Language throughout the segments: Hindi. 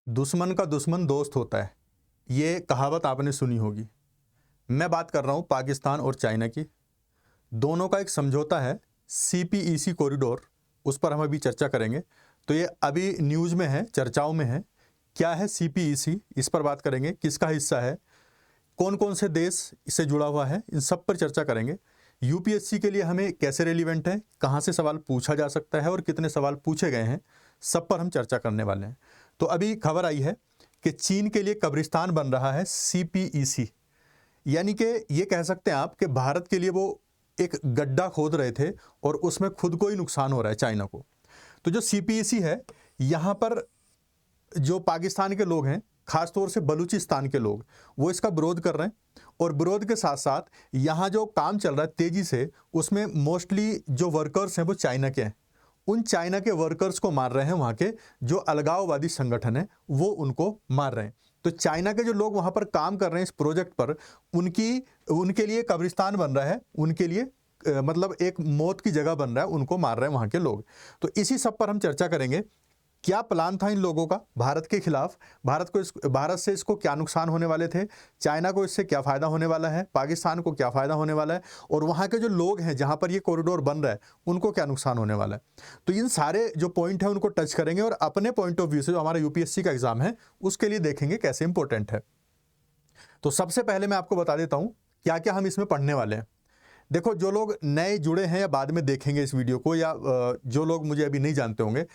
दुश्मन का दुश्मन दोस्त होता है, ये कहावत आपने सुनी होगी। मैं बात कर रहा हूँ पाकिस्तान और चाइना की। दोनों का एक समझौता है, सीपीईसी कॉरिडोर, उस पर हम अभी चर्चा करेंगे। तो ये अभी न्यूज़ में है, चर्चाओं में है। क्या है सीपीईसी, इस पर बात करेंगे। किसका हिस्सा है, कौन कौन से देश इससे जुड़ा हुआ है, इन सब पर चर्चा करेंगे। यूपीएससी के लिए हमें कैसे रेलिवेंट है, कहाँ से सवाल पूछा जा सकता है और कितने सवाल पूछे गए हैं, सब पर हम चर्चा करने वाले हैं। तो अभी खबर आई है कि चीन के लिए कब्रिस्तान बन रहा है सीपीईसी, यानी कि ये कह सकते हैं आप कि भारत के लिए वो एक गड्ढा खोद रहे थे और उसमें खुद को ही नुकसान हो रहा है, चाइना को। तो जो सीपीईसी है, यहाँ पर जो पाकिस्तान के लोग हैं, खासतौर से बलूचिस्तान के लोग, वो इसका विरोध कर रहे हैं। और विरोध के साथ साथ यहाँ जो काम चल रहा है तेजी से, उसमें मोस्टली जो वर्कर्स हैं वो चाइना के हैं। उन चाइना के वर्कर्स को मार रहे हैं, वहाँ के जो अलगाववादी संगठन है वो उनको मार रहे हैं। तो चाइना के जो लोग वहाँ पर काम कर रहे हैं इस प्रोजेक्ट पर, उनके लिए कब्रिस्तान बन रहा है, उनके लिए मतलब एक मौत की जगह बन रहा है, उनको मार रहे हैं वहाँ के लोग। तो इसी सब पर हम चर्चा करेंगे। क्या प्लान था इन लोगों का भारत के खिलाफ, भारत से इसको क्या नुकसान होने वाले थे, चाइना को इससे क्या फ़ायदा होने वाला है, पाकिस्तान को क्या फ़ायदा होने वाला है, और वहाँ के जो लोग हैं जहाँ पर ये कॉरिडोर बन रहा है उनको क्या नुकसान होने वाला है। तो इन सारे जो पॉइंट हैं उनको टच करेंगे और अपने पॉइंट ऑफ व्यू से जो हमारा यूपीएससी का एग्जाम है उसके लिए देखेंगे कैसे इंपॉर्टेंट है। तो सबसे पहले मैं आपको बता देता हूँ क्या क्या हम इसमें पढ़ने वाले हैं। देखो, जो लोग नए जुड़े हैं या बाद में देखेंगे इस वीडियो को, या जो लोग मुझे अभी नहीं जानते होंगे,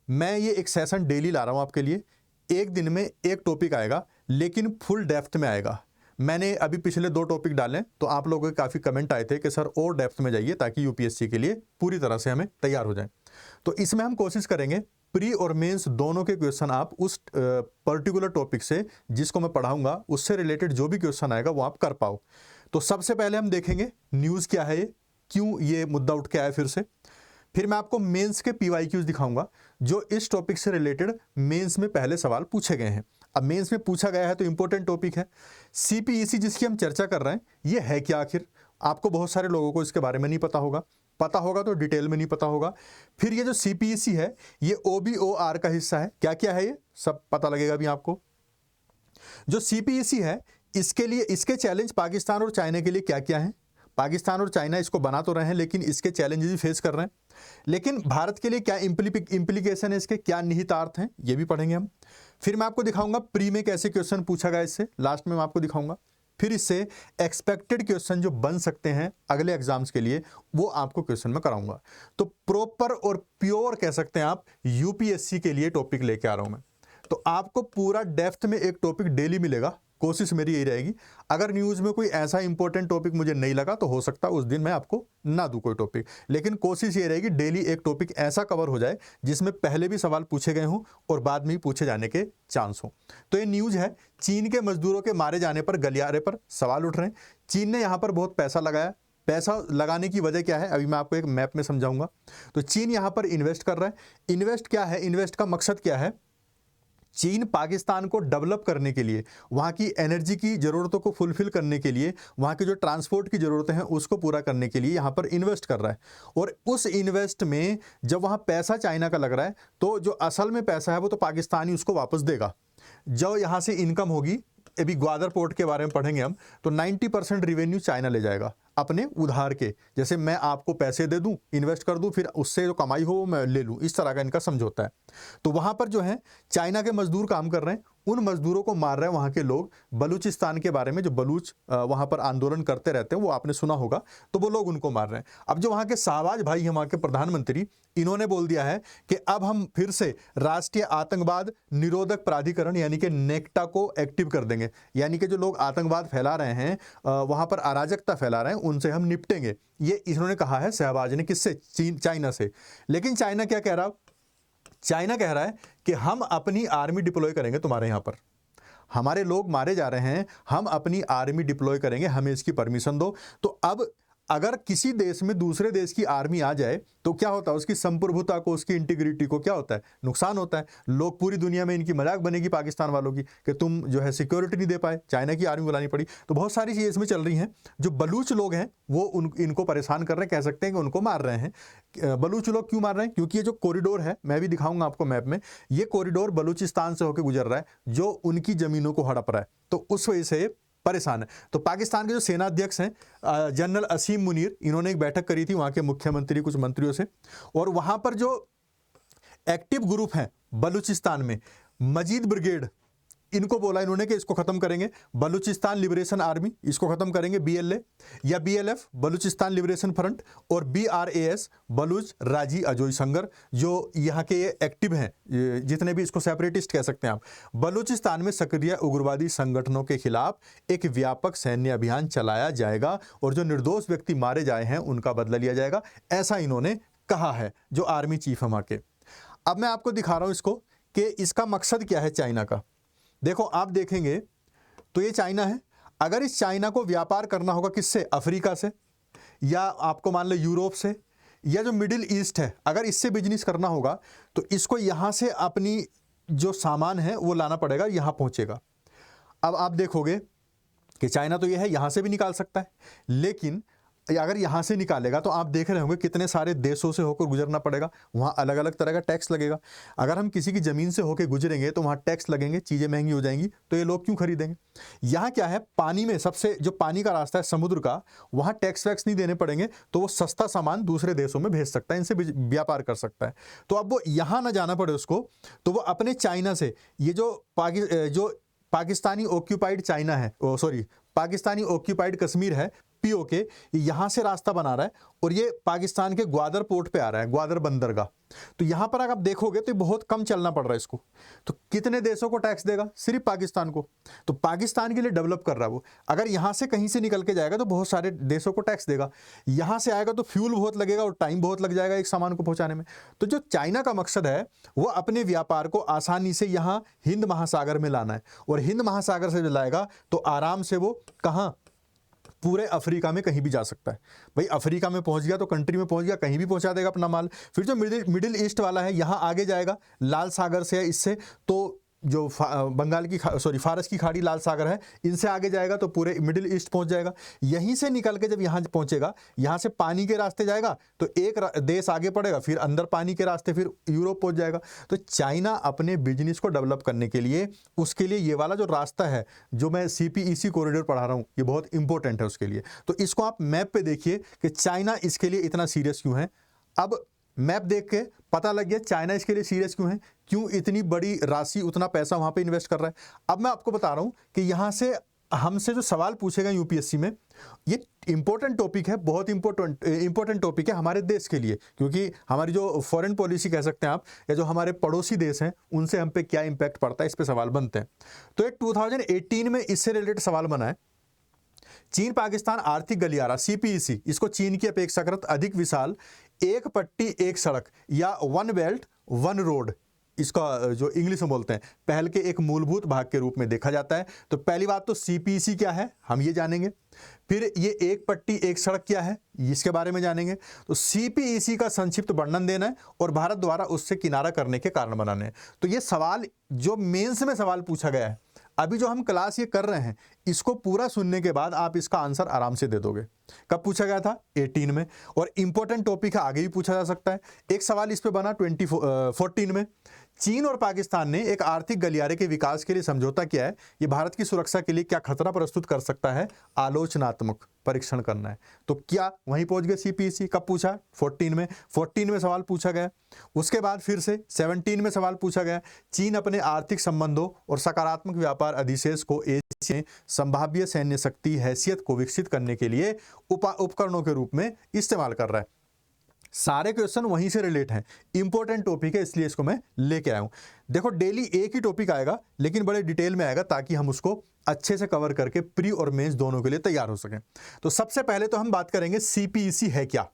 मैं ये एक सेशन डेली ला रहा हूँ आपके लिए। एक दिन में एक टॉपिक आएगा, लेकिन फुल डेप्थ में आएगा। मैंने अभी पिछले 2 टॉपिक डाले, तो आप लोगों के काफ़ी कमेंट आए थे कि सर और डेप्थ में जाइए ताकि यूपीएससी के लिए पूरी तरह से हमें तैयार हो जाए। तो इसमें हम कोशिश करेंगे प्री और मेंस दोनों के क्वेश्चन आप उस पर्टिकुलर टॉपिक से, जिसको मैं पढ़ाऊंगा उससे रिलेटेड जो भी क्वेश्चन आएगा वो आप कर पाओ। तो सबसे पहले हम देखेंगे न्यूज़ क्या है, ये क्यों ये मुद्दा उठ के आया फिर से। फिर मैं आपको मेंस के पीवाईक्यूज दिखाऊंगा जो इस टॉपिक से रिलेटेड मेंस में पहले सवाल पूछे गए हैं। अब मेंस में पूछा गया है तो इंपॉर्टेंट टॉपिक है। सीपीईसी जिसकी हम चर्चा कर रहे हैं, ये है क्या आखिर, आपको बहुत सारे लोगों को इसके बारे में नहीं पता होगा, पता होगा तो डिटेल में नहीं पता होगा। फिर ये जो सीपीईसी है ये ओबीओआर का हिस्सा है, क्या क्या है ये सब पता लगेगा अभी आपको। जो सीपीईसी है इसके लिए, इसके चैलेंज पाकिस्तान और चाइना के लिए क्या क्या है। पाकिस्तान और चाइना इसको बना तो रहे हैं लेकिन इसके चैलेंजेस भी फेस कर रहे हैं, लेकिन भारत के लिए क्या इंप्लीकेशन है, इसके क्या निहितार्थ हैं, ये भी पढ़ेंगे हम। फिर मैं आपको दिखाऊंगा प्री में कैसे क्वेश्चन पूछा गया इससे, लास्ट में मैं आपको दिखाऊंगा। फिर इससे एक्सपेक्टेड क्वेश्चन जो बन सकते हैं अगले एग्जाम्स के लिए, वो आपको क्वेश्चन में कराऊंगा। तो प्रॉपर और प्योर कह सकते हैं आप यूपीएससी के लिए टॉपिक लेके आ रहा हूं मैं। तो आपको पूरा डेप्थ में एक टॉपिक डेली मिलेगा, कोशिश मेरी यही रहेगी। अगर न्यूज़ में कोई ऐसा इंपॉर्टेंट टॉपिक मुझे नहीं लगा तो हो सकता है उस दिन मैं आपको ना दूं कोई टॉपिक, लेकिन कोशिश ये रहेगी डेली एक टॉपिक ऐसा कवर हो जाए जिसमें पहले भी सवाल पूछे गए हों और बाद में भी पूछे जाने के चांस हों। तो ये न्यूज़ है, चीन के मजदूरों के मारे जाने पर गलियारे पर सवाल उठ रहे हैं। चीन ने यहाँ पर बहुत पैसा लगाया, पैसा लगाने की वजह क्या है अभी मैं आपको एक मैप में समझाऊंगा। तो चीन यहाँ पर इन्वेस्ट कर रहा है। इन्वेस्ट क्या है, इन्वेस्ट का मकसद क्या है, चीन पाकिस्तान को डेवलप करने के लिए, वहाँ की एनर्जी की ज़रूरतों को फुलफिल करने के लिए, वहाँ की जो ट्रांसपोर्ट की ज़रूरतें हैं उसको पूरा करने के लिए यहाँ पर इन्वेस्ट कर रहा है। और उस इन्वेस्ट में जब वहाँ पैसा चाइना का लग रहा है तो जो असल में पैसा है वो तो पाकिस्तानी उसको वापस देगा। जो यहाँ से इनकम होगी, अभी ग्वादर पोर्ट के बारे में पढ़ेंगे हम, तो 90% रिवेन्यू चाइना ले जाएगा अपने उधार के। जैसे मैं आपको पैसे दे दूं, इन्वेस्ट कर दूं, फिर उससे जो कमाई हो वो मैं ले लूं, इस तरह का इनका समझौता है। तो वहाँ पर जो है चाइना के मजदूर काम कर रहे हैं, उन मजदूरों को मार रहे हैं वहाँ के लोग। बलूचिस्तान के बारे में जो बलूच वहाँ पर आंदोलन करते रहते हैं वो आपने सुना होगा, तो वो लोग उनको मार रहे हैं। अब जो वहाँ के शाहबाज भाई हैं, वहाँ के प्रधानमंत्री, इन्होंने बोल दिया है कि अब हम फिर से राष्ट्रीय आतंकवाद निरोधक प्राधिकरण यानी कि नेक्टा को एक्टिव कर देंगे। यानी कि जो लोग आतंकवाद फैला रहे हैं, वहाँ पर अराजकता फैला रहे हैं, उनसे हम निपटेंगे, ये इन्होंने कहा है शहबाज ने। किससे, चाइना से। लेकिन चाइना क्या कह रहा है, चाइना कह रहा है कि हम अपनी आर्मी डिप्लॉय करेंगे तुम्हारे यहाँ पर, हमारे लोग मारे जा रहे हैं, हम अपनी आर्मी डिप्लॉय करेंगे, हमें इसकी परमिशन दो। तो अब अगर किसी देश में दूसरे देश की आर्मी आ जाए तो क्या होता है, उसकी संप्रभुता को, उसकी इंटीग्रिटी को क्या होता है, नुकसान होता है। लोग पूरी दुनिया में इनकी मजाक बनेगी पाकिस्तान वालों की कि तुम जो है सिक्योरिटी नहीं दे पाए, चाइना की आर्मी बुलानी पड़ी। तो बहुत सारी चीज़ें इसमें चल रही हैं। जो बलूच लोग हैं वो इनको परेशान कर रहे हैं, कह सकते हैं कि उनको मार रहे हैं। बलूच लोग क्यों मार रहे हैं? क्योंकि ये जो कॉरिडोर है, मैं भी दिखाऊंगा आपको मैप में, ये कॉरिडोर बलूचिस्तान से होकर गुजर रहा है, जो उनकी जमीनों को हड़प रहा है। तो उस वजह से परेशान है। तो पाकिस्तान के जो सेनाध्यक्ष हैं जनरल असीम मुनीर, इन्होंने एक बैठक करी थी वहाँ के मुख्यमंत्री कुछ मंत्रियों से, और वहाँ पर जो एक्टिव ग्रुप हैं बलूचिस्तान में, मजीद ब्रिगेड, इनको बोला इन्होंने कि इसको खत्म करेंगे, बलूचिस्तान लिबरेशन आर्मी इसको खत्म करेंगे, BLA या BLF बलूचिस्तान लिबरेशन फ्रंट, और BRAS बलूच राजी अजोई संगर, जो यहाँ के ये एक्टिव हैं, जितने भी इसको सेपरेटिस्ट कह सकते हैं आप, बलूचिस्तान में सक्रिय उग्रवादी संगठनों के खिलाफ एक व्यापक सैन्य अभियान चलाया जाएगा और जो निर्दोष व्यक्ति मारे जाए हैं उनका बदला लिया जाएगा, ऐसा इन्होंने कहा है जो आर्मी चीफ है वहाँ के। अब मैं आपको दिखा रहा हूँ इसको कि इसका मकसद क्या है चाइना का। देखो आप देखेंगे तो ये चाइना है। अगर इस चाइना को व्यापार करना होगा किससे, अफ्रीका से, या आपको मान लो यूरोप से, या जो मिडिल ईस्ट है, अगर इससे बिजनेस करना होगा तो इसको यहाँ से अपनी जो सामान है वो लाना पड़ेगा, यहाँ पहुँचेगा। अब आप देखोगे कि चाइना तो ये है, यहाँ से भी निकाल सकता है, लेकिन अगर यहाँ से निकालेगा तो आप देख रहे होंगे कितने सारे देशों से होकर गुजरना पड़ेगा, वहाँ अलग अलग तरह का टैक्स लगेगा। अगर हम किसी की ज़मीन से होकर गुजरेंगे तो वहाँ टैक्स लगेंगे, चीज़ें महंगी हो जाएंगी, तो ये लोग क्यों खरीदेंगे। यहाँ क्या है, पानी में सबसे जो पानी का रास्ता है समुद्र का, वहाँ टैक्स वैक्स नहीं देने पड़ेंगे, तो वो सस्ता सामान दूसरे देशों में भेज सकता है, इनसे व्यापार कर सकता है। तो अब वो यहाँ ना जाना पड़े उसको, तो वो अपने चाइना से, ये जो पाकिस्तानी ऑक्यूपाइड चाइना है, सॉरी पाकिस्तानी ऑक्यूपाइड कश्मीर है, POK, यहाँ से रास्ता बना रहा है और ये पाकिस्तान के ग्वादर पोर्ट पे आ रहा है, ग्वादर बंदरगाह। तो यहाँ पर अगर आप देखोगे तो बहुत कम चलना पड़ रहा है इसको। तो कितने देशों को टैक्स देगा, सिर्फ पाकिस्तान को। तो पाकिस्तान के लिए डेवलप कर रहा है वो। अगर यहाँ से कहीं से निकल के जाएगा तो बहुत सारे देशों को टैक्स देगा, यहाँ से आएगा तो फ्यूल बहुत लगेगा और टाइम बहुत लग जाएगा एक सामान को पहुँचाने में। तो जो चाइना का मकसद है वो अपने व्यापार को आसानी से यहाँ हिंद महासागर में लाना है, और हिंद महासागर से जो लाएगा तो आराम से वो कहाँ, पूरे अफ्रीका में कहीं भी जा सकता है। भाई अफ्रीका में पहुंच गया तो कंट्री में पहुंच गया, कहीं भी पहुंचा देगा अपना माल। फिर जो मिडिल ईस्ट वाला है, यहाँ आगे जाएगा लाल सागर से, इससे तो जो बंगाल की फारस की खाड़ी, लाल सागर है, इनसे आगे जाएगा तो पूरे मिडिल ईस्ट पहुंच जाएगा। यहीं से निकल के जब यहाँ पहुंचेगा, यहाँ से पानी के रास्ते जाएगा तो एक देश आगे पड़ेगा, फिर अंदर पानी के रास्ते फिर यूरोप पहुंच जाएगा। तो चाइना अपने बिजनेस को डेवलप करने के लिए, उसके लिए ये वाला जो रास्ता है जो मैं CPEC कॉरिडोर पढ़ा रहा हूँ, ये बहुत इंपॉर्टेंट है उसके लिए। तो इसको आप मैप पे देखिए कि चाइना इसके लिए इतना सीरियस क्यों है। अब मैप देख के पता लग गया चाइना इसके लिए सीरियस क्यों है, क्यों इतनी बड़ी राशि, उतना पैसा वहाँ पे इन्वेस्ट कर रहा है। अब मैं आपको बता रहा हूँ कि यहाँ से हमसे जो सवाल पूछेगा UPSC में, ये इंपॉर्टेंट टॉपिक है, बहुत इंपॉर्टेंट टॉपिक है हमारे देश के लिए, क्योंकि हमारी जो फॉरेन पॉलिसी कह सकते हैं आप, या जो हमारे पड़ोसी देश हैं उनसे हम पे क्या इम्पैक्ट पड़ता है, इस पर सवाल बनते हैं। तो एक 2018 में इससे रिलेटेड सवाल बना है, चीन पाकिस्तान आर्थिक गलियारा CPEC, इसको चीन की अपेक्षाकृत अधिक विशाल एक पट्टी एक सड़क या वन बेल्ट वन रोड, इसका जो इंग्लिश में बोलते हैं, पहल के एक मूलभूत भाग के रूप में देखा जाता है। तो पहली बात तो CPEC क्या है हम ये जानेंगे, फिर ये एक पट्टी एक सड़क क्या है इसके बारे में जानेंगे। तो CPEC का संक्षिप्त वर्णन देना है और भारत द्वारा उससे किनारा करने के कारण बनाने हैं। तो ये सवाल जो मेंस में सवाल पूछा गया है, अभी जो हम क्लास ये कर रहे हैं, इसको पूरा सुनने के बाद आप इसका आंसर आराम से दे दोगे। कब पूछा गया था? 18 में। और इंपॉर्टेंट टॉपिक है, आगे भी पूछा जा सकता है। एक सवाल इस पे बना 2014 में, चीन और पाकिस्तान ने एक आर्थिक गलियारे के विकास के लिए समझौता किया है, ये भारत की सुरक्षा के लिए क्या खतरा प्रस्तुत कर सकता है, आलोचनात्मक परीक्षण करना है। तो क्या वहीं पहुंच गए CPEC, कब पूछा? 14 में सवाल पूछा गया। उसके बाद फिर से 17 में सवाल पूछा गया, चीन अपने आर्थिक संबंधों और सकारात्मक व्यापार अधिशेष को एशिया में संभाव्य सैन्य शक्ति हैसियत को विकसित करने के लिए उपकरणों के रूप में इस्तेमाल कर रहा है। सारे क्वेश्चन वहीं से रिलेट हैं, इंपॉर्टेंट टॉपिक है, इसलिए इसको मैं लेके आया हूं। देखो डेली एक ही टॉपिक आएगा, लेकिन बड़े डिटेल में आएगा, ताकि हम उसको अच्छे से कवर करके प्री और मेंस दोनों के लिए तैयार हो सकें। तो सबसे पहले तो हम बात करेंगे CPEC है क्या।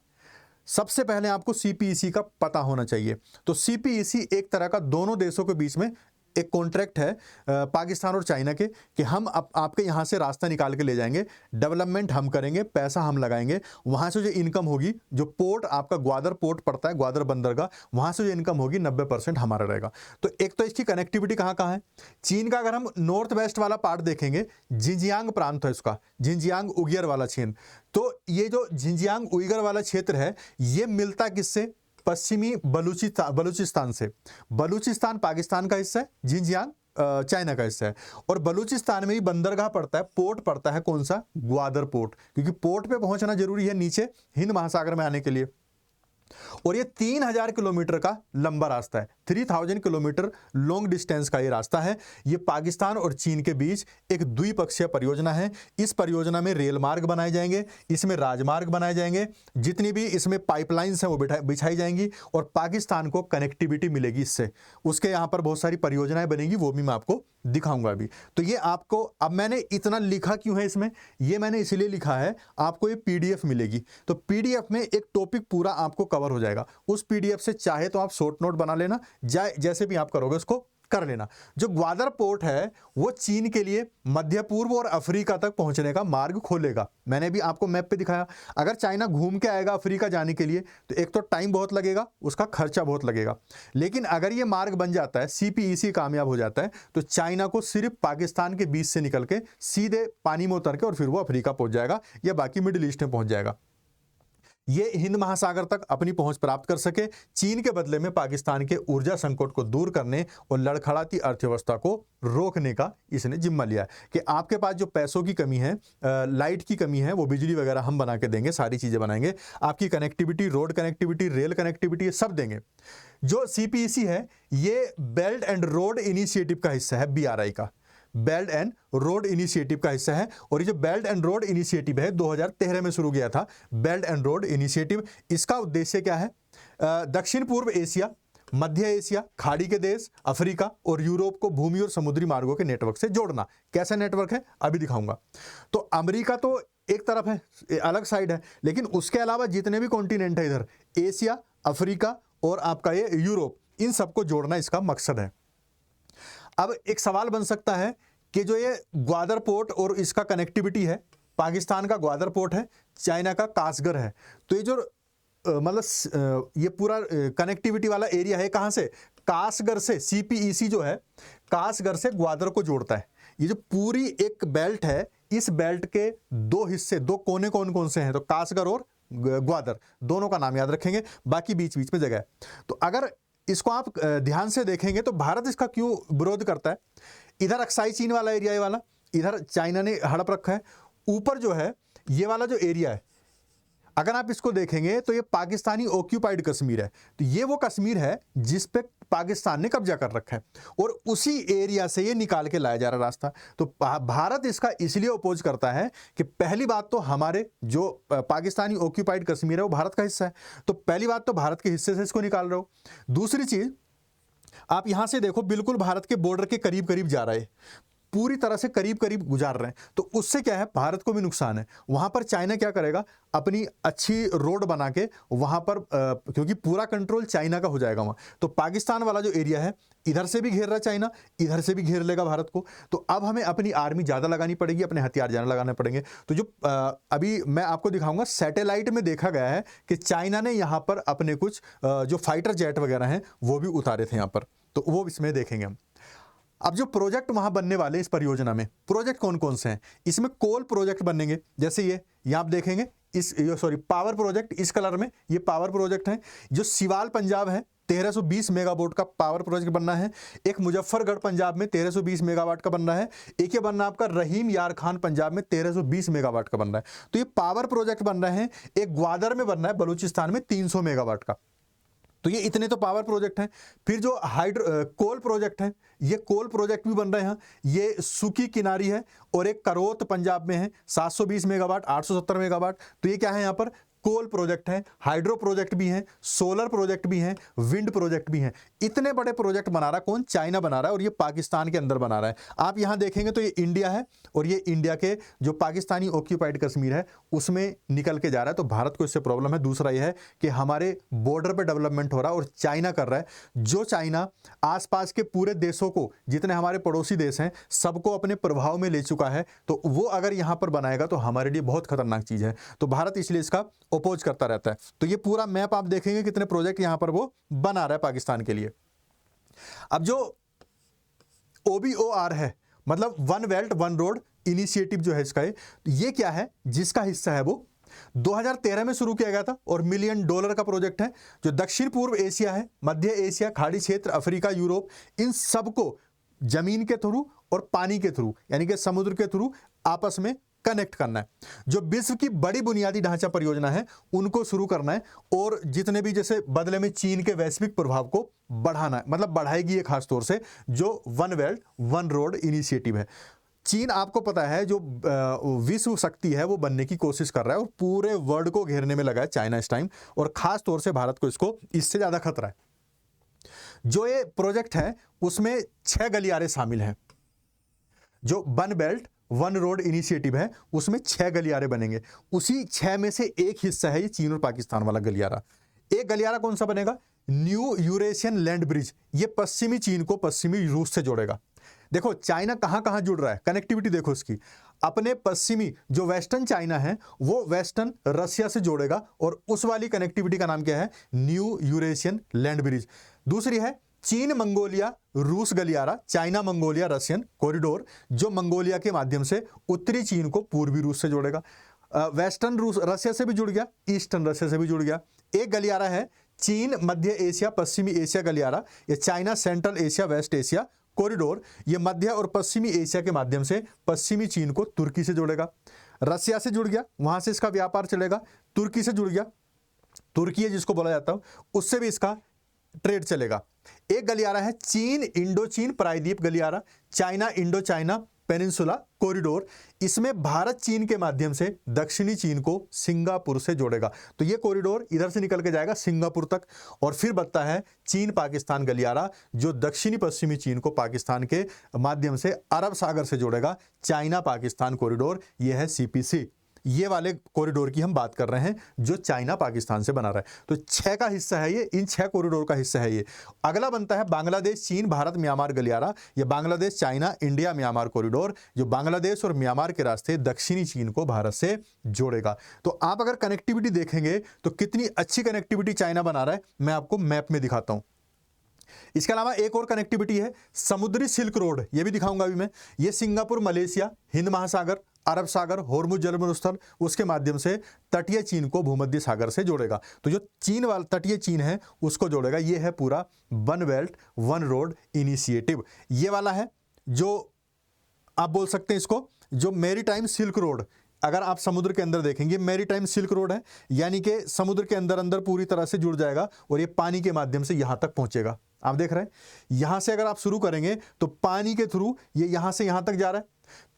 सबसे पहले आपको CPEC का पता होना चाहिए। तो CPEC एक तरह का दोनों देशों के बीच में एक कॉन्ट्रैक्ट है पाकिस्तान और चाइना के कि हम आपके यहाँ से रास्ता निकाल के ले जाएंगे, डेवलपमेंट हम करेंगे, पैसा हम लगाएंगे, वहाँ से जो इनकम होगी, जो पोर्ट आपका ग्वादर पोर्ट पड़ता है, ग्वादर बंदरगाह, वहाँ से जो इनकम होगी 90% हमारा रहेगा। तो एक तो इसकी कनेक्टिविटी कहाँ कहाँ है। चीन का अगर हम नॉर्थ वेस्ट वाला पार्ट देखेंगे, झिंजियांग प्रांत है इसका, झिंजियांग उइगर वाला क्षेत्र, तो ये जो झिंजियांग उइगर वाला क्षेत्र है ये मिलता किससे, पश्चिमी बलूचिस्तान से। बलूचिस्तान पाकिस्तान का हिस्सा है, झिंजियांग चाइना का हिस्सा है, और बलूचिस्तान में ही बंदरगाह पड़ता है, पोर्ट पड़ता है, कौन सा, ग्वादर पोर्ट, क्योंकि पोर्ट पे पहुंचना जरूरी है नीचे हिंद महासागर में आने के लिए। और ये 3000 किलोमीटर का लंबा रास्ता है, 3000 किलोमीटर लॉन्ग डिस्टेंस का ये रास्ता है। ये पाकिस्तान और चीन के बीच एक द्विपक्षीय परियोजना है। इस परियोजना में रेल मार्ग बनाए जाएंगे, इसमें राजमार्ग बनाए जाएंगे, जितनी भी इसमें पाइपलाइंस हैं वो बिछाई जाएंगी और पाकिस्तान को कनेक्टिविटी मिलेगी इससे। उसके यहाँ पर बहुत सारी परियोजनाएं बनेगी, वो भी मैं आपको दिखाऊंगा अभी। तो ये आपको, अब मैंने इतना लिखा क्यों है इसमें, ये मैंने इसलिए लिखा है, आपको ये पीडीएफ मिलेगी, तो पीडीएफ में एक टॉपिक पूरा आपको कवर हो जाएगा। उस पीडीएफ से चाहे तो आप शॉर्ट नोट बना लेना, जैसे भी आप करोगे उसको कर लेना। जो ग्वादर पोर्ट है वो चीन के लिए मध्य पूर्व और अफ्रीका तक पहुंचने का मार्ग खोलेगा। मैंने भी आपको मैप पे दिखाया, अगर चाइना घूम के आएगा अफ्रीका जाने के लिए तो एक तो टाइम बहुत लगेगा, उसका खर्चा बहुत लगेगा, लेकिन अगर ये मार्ग बन जाता है, सीपीईसी कामयाब हो जाता है, तो चाइना को सिर्फ पाकिस्तान के बीच से निकल के सीधे पानी में उतर के और फिर वो अफ्रीका पहुंच जाएगा या बाकी मिडिल ईस्ट में पहुंच जाएगा। ये हिंद महासागर तक अपनी पहुंच प्राप्त कर सके। चीन के बदले में पाकिस्तान के ऊर्जा संकट को दूर करने और लड़खड़ाती अर्थव्यवस्था को रोकने का इसने जिम्मा लिया है कि आपके पास जो पैसों की कमी है, लाइट की कमी है, वो बिजली वगैरह हम बना के देंगे, सारी चीजें बनाएंगे, आपकी connectivity, road connectivity, rail connectivity, सब देंगे। जो सीपीईसी है ये बेल्ट एंड रोड इनिशिएटिव का हिस्सा है, BRI का, बेल्ट एंड रोड इनिशिएटिव का हिस्सा है। और ये जो बेल्ट एंड रोड इनिशिएटिव है 2013 में शुरू किया था, बेल्ट एंड रोड इनिशिएटिव। इसका उद्देश्य क्या है, दक्षिण पूर्व एशिया, मध्य एशिया, खाड़ी के देश, अफ्रीका और यूरोप को भूमि और समुद्री मार्गों के नेटवर्क से जोड़ना। कैसा नेटवर्क है अभी दिखाऊंगा। तो अमेरिका तो एक तरफ है, अलग साइड है, लेकिन उसके अलावा जितने भी कॉन्टिनेंट है इधर, एशिया, अफ्रीका और आपका ये यूरोप, इन सबको जोड़ना इसका मकसद है। अब एक सवाल बन सकता है कि जो ये ग्वादर पोर्ट और इसका कनेक्टिविटी है, पाकिस्तान का ग्वादर पोर्ट है, चाइना का कासगर है, तो ये जो मतलब ये पूरा कनेक्टिविटी वाला एरिया है, कहाँ से, कासगर से, सीपीईसी जो है कासगर से ग्वादर को जोड़ता है। ये जो पूरी एक बेल्ट है, इस बेल्ट के दो हिस्से, दो कोने कौन कौन से हैं, तो कासगर और ग्वादर, दोनों का नाम याद रखेंगे, बाकी बीच बीच में जगह है। तो अगर इसको आप ध्यान से देखेंगे तो भारत इसका क्यों विरोध करता है। इधर अक्साई चीन वाला एरिया है वाला, इधर चाइना ने हड़प रखा है। ऊपर जो है ये वाला जो एरिया है, अगर आप इसको देखेंगे तो ये पाकिस्तानी ऑक्यूपाइड कश्मीर है। तो ये वो कश्मीर है जिस पे पाकिस्तान ने कब्जा कर रखा है और उसी एरिया से ये निकाल के लाया जा रहा रास्ता। तो भारत इसका इसलिए अपोज करता है कि पहली बात तो हमारे जो पाकिस्तानी ऑक्यूपाइड कश्मीर है वो भारत का हिस्सा है, तो पहली बात तो भारत के हिस्से से इसको निकाल रहे हो। दूसरी चीज, आप यहां से देखो बिल्कुल भारत के बॉर्डर के करीब करीब जा रहा है, पूरी तरह से करीब करीब गुजार रहे हैं, तो उससे क्या है, भारत को भी नुकसान है। वहां पर चाइना क्या करेगा, अपनी अच्छी रोड बना के वहां पर क्योंकि पूरा कंट्रोल चाइना का हो जाएगा वहां, तो पाकिस्तान वाला जो एरिया है इधर से भी घेर रहा है चाइना, इधर से भी घेर लेगा भारत को। तो अब हमें अपनी आर्मी ज्यादा लगानी पड़ेगी, अपने हथियार ज्यादा लगाने पड़ेंगे। तो जो अभी मैं आपको दिखाऊंगा, सैटेलाइट में देखा गया है कि चाइना ने यहाँ पर अपने कुछ जो फाइटर जेट वगैरह हैं वो भी उतारे थे यहाँ पर, तो वो इसमें देखेंगे हम। अब जो प्रोजेक्ट वहां बनने वाले इस परियोजना में, प्रोजेक्ट कौन कौन से हैं, इसमें कोल प्रोजेक्ट बनेंगे, जैसे ये आप देखेंगे, पावर प्रोजेक्ट इस कलर में, ये पावर प्रोजेक्ट है। जो सिवाल पंजाब है 1320 मेगावाट का पावर प्रोजेक्ट बनना है। एक मुजफ्फरगढ़ पंजाब में 1320 मेगावाट का बनना है। एक ये बनना आपका रहीम यार खान पंजाब में 1320 मेगावाट का बनना है। तो ये पावर प्रोजेक्ट बन रहे हैं। एक ग्वादर में बनना है बलूचिस्तान में 300 मेगावाट का। तो ये इतने तो पावर प्रोजेक्ट हैं। फिर जो कोल प्रोजेक्ट है, ये कोल प्रोजेक्ट भी बन रहे हैं। ये सुकी किनारी है और एक करोत पंजाब में है 720 मेगावाट, 870 मेगावाट। तो ये क्या है, यहाँ पर कोल प्रोजेक्ट हैं, हाइड्रो प्रोजेक्ट भी हैं, सोलर प्रोजेक्ट भी हैं, विंड प्रोजेक्ट भी हैं। इतने बड़े प्रोजेक्ट बना रहा है कौन? चाइना बना रहा है, और ये पाकिस्तान के अंदर बना रहा है। आप यहां देखेंगे तो ये इंडिया है, और ये इंडिया के जो पाकिस्तानी ऑक्यूपाइड कश्मीर है उसमें निकल के जा रहा है। तो भारत को इससे प्रॉब्लम है। दूसरा यह है कि हमारे बॉर्डर पे डेवलपमेंट हो रहा है और चाइना कर रहा है। जो चाइना आसपास के पूरे देशों को, जितने हमारे पड़ोसी देश हैं, सबको अपने प्रभाव में ले चुका है, तो वो अगर यहां पर बनाएगा तो हमारे लिए बहुत खतरनाक चीज है। तो भारत इसलिए इसका अपोज करता रहता है। तो ये पूरा मैप आप देखेंगे कितने प्रोजेक्ट यहां पर वो बना रहा है पाकिस्तान के लिए। अब जो OBOR है, मतलब one belt one road initiative जो है इसका, ये क्या है? जिसका हिस्सा है वो 2013 में शुरू किया गया था और $1 मिलियन का प्रोजेक्ट है, जो दक्षिण पूर्व एशिया है, मध्य एशिया, खाड़ी क्षेत्र, अफ्रीका, यूरोप, इन सबको जमीन के थ्रू और पानी के थ्रू, यानी कि समुद्र के थ्रू आपस में कनेक्ट करना है। जो विश्व की बड़ी बुनियादी ढांचा परियोजना है उनको शुरू करना है, और जितने भी, जैसे बदले में चीन के वैश्विक प्रभाव को बढ़ाना है, मतलब बढ़ाएगी ये खास तौर से जो one belt one road initiative है। चीन, आपको पता है, जो विश्व शक्ति है वो बनने की कोशिश कर रहा है और पूरे वर्ल्ड को घेरने में लगा है चाइना इस टाइम, और खास तौर से भारत को इसको इससे ज्यादा खतरा है। जो ये प्रोजेक्ट है उसमें 6 गलियारे शामिल हैं। जो one belt one road initiative है उसमें 6 गलियारे बनेंगे। उसी 6 में से एक हिस्सा है ये चीन और पाकिस्तान वाला गलियारा। एक गलियारा कौन सा बनेगा? New Eurasian land bridge. ये पश्चिमी चीन को पश्चिमी रूस से जोड़ेगा। देखो चाइना कहां कहां जुड़ रहा है, कनेक्टिविटी देखो इसकी। अपने पश्चिमी जो वेस्टर्न चाइना है वो वेस्टर्न रशिया से जोड़ेगा, और उस वाली कनेक्टिविटी का नाम क्या है? New Eurasian land bridge. दूसरी है चीन मंगोलिया रूस गलियारा, चाइना मंगोलिया रशियन कॉरिडोर, जो मंगोलिया के माध्यम से उत्तरी चीन को पूर्वी रूस से जोड़ेगा। वेस्टर्न रूस रशिया से भी जुड़ गया, ईस्टर्न रशिया से भी जुड़ गया। एक गलियारा है चीन मध्य एशिया पश्चिमी एशिया गलियारा, ये China central Asia west Asia corridor, ये मध्य और पश्चिमी एशिया के माध्यम से पश्चिमी चीन को तुर्की से जोड़ेगा। रशिया से जुड़ गया, वहां से इसका व्यापार चलेगा। तुर्की से जुड़ गया, तुर्की है जिसको बोला जाता है, उससे भी इसका ट्रेड चलेगा। एक गलियारा है चीन इंडो चीन प्रायद्वीप गलियारा, China Indo China peninsula corridor. इसमें भारत चीन के माध्यम से दक्षिणी चीन को सिंगापुर से जोड़ेगा। तो ये कॉरिडोर इधर से निकल के जाएगा सिंगापुर तक, और फिर बनता है चीन पाकिस्तान गलियारा, जो दक्षिणी पश्चिमी चीन को पाकिस्तान के माध्यम से अरब सागर से जोड़ेगा। चाइना पाकिस्तान कॉरिडोर, ये है CPC। ये वाले कॉरिडोर की हम बात कर रहे हैं जो चाइना पाकिस्तान से बना रहा है। तो 6 का हिस्सा है ये, इन 6 कॉरिडोर का हिस्सा है ये। अगला बनता है बांग्लादेश चीन भारत म्यांमार गलियारा, ये Bangladesh China India Myanmar corridor, जो बांग्लादेश और म्यांमार के रास्ते दक्षिणी चीन को भारत से जोड़ेगा। तो आप अगर कनेक्टिविटी देखेंगे तो कितनी अच्छी कनेक्टिविटी चाइना बना रहा है, मैं आपको मैप में दिखाता हूं। इसके अलावा एक और कनेक्टिविटी है समुद्री सिल्क रोड, ये भी दिखाऊंगा अभी मैं। ये सिंगापुर मलेशिया हिंद महासागर अरब सागर होर्मुज जलमरुस्थल उसके माध्यम से तटीय चीन को भूमध्य सागर से जोड़ेगा। तो जो चीन वाला तटीय चीन है उसको जोड़ेगा। ये है पूरा one belt one road initiative. ये वाला है जो आप बोल सकते हैं इसको जो मैरीटाइम सिल्क रोड। अगर आप समुद्र के अंदर देखेंगे मैरीटाइम सिल्क रोड है, यानी कि समुद्र के अंदर अंदर पूरी तरह से जुड़ जाएगा और ये पानी के माध्यम से यहां तक पहुंचेगा। आप देख रहे हैं यहां से अगर आप शुरू करेंगे तो पानी के थ्रू ये यहां से यहां तक जा रहा है,